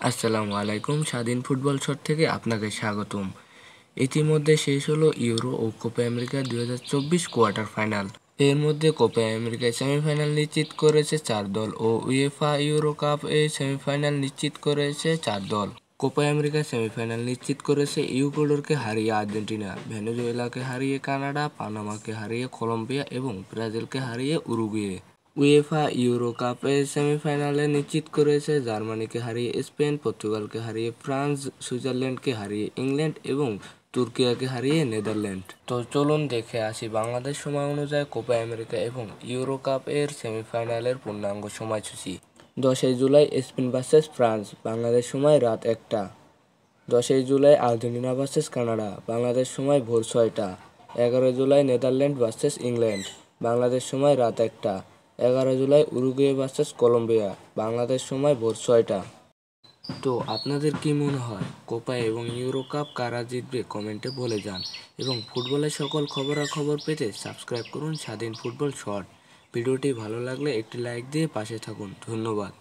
আসসালামু আলাইকুম। স্বাধীন ফুটবল শট থেকে আপনাকে স্বাগতম। ইতিমধ্যে শেষ হলো ইউরো ও কোপা আমেরিকা 2024 কোয়ার্টার ফাইনাল। এর মধ্যে কোপা আমেরিকায় সেমিফাইনাল নিশ্চিত করেছে 4 দল ও উয়েফা ইউরো কাপ এ সেমিফাইনাল নিশ্চিত করেছে 4 দল। কোপা আমেরিকার সেমিফাইনাল নিশ্চিত করেছে ইকুয়েডরকে হারিয়ে আর্জেন্টিনা, ভেনেজুয়েলাকে হারিয়ে কানাডা, পানামাকে হারিয়ে কলম্বিয়া এবং ব্রাজিলকে হারিয়ে উরুগুয়ে। উয়েফা ইউরো কাপের সেমিফাইনালে নিশ্চিত করেছে জার্মানিকে হারিয়ে স্পেন, পর্তুগালকে হারিয়ে ফ্রান্স, সুইজারল্যান্ডকে হারিয়ে ইংল্যান্ড এবং তুর্কিয়াকে হারিয়ে নেদারল্যান্ড। তো চলুন দেখে আসি বাংলাদেশ সময় অনুযায়ী কোপা আমেরিকা এবং ইউরো কাপ এর সেমিফাইনালের পূর্ণাঙ্গ সময়সূচি। 10 জুলাই স্পেন ভার্সেস ফ্রান্স, বাংলাদেশ সময় রাত 1টা। 10 জুলাই আর্জেন্টিনা ভার্সেস কানাডা, বাংলাদেশ সময় ভোর 6টা। 11 জুলাই নেদারল্যান্ড ভার্সেস ইংল্যান্ড, বাংলাদেশ সময় রাত 1টা। 11 জুলাই উরুগুয়ে ভার্সেস কলম্বিয়া, বাংলাদেশ সময় ভোর 6টা। তো আপনাদের কি মনে হয় কোপা এবং ইউরো কাপ কারা জিতবে কমেন্টে বলে যান এবং ফুটবলের সকল খবরাখবর পেতে সাবস্ক্রাইব করুন স্বাধীন ফুটবল শট। ভিডিওটি ভালো লাগলে একটি লাইক দিয়ে পাশে থাকুন। ধন্যবাদ।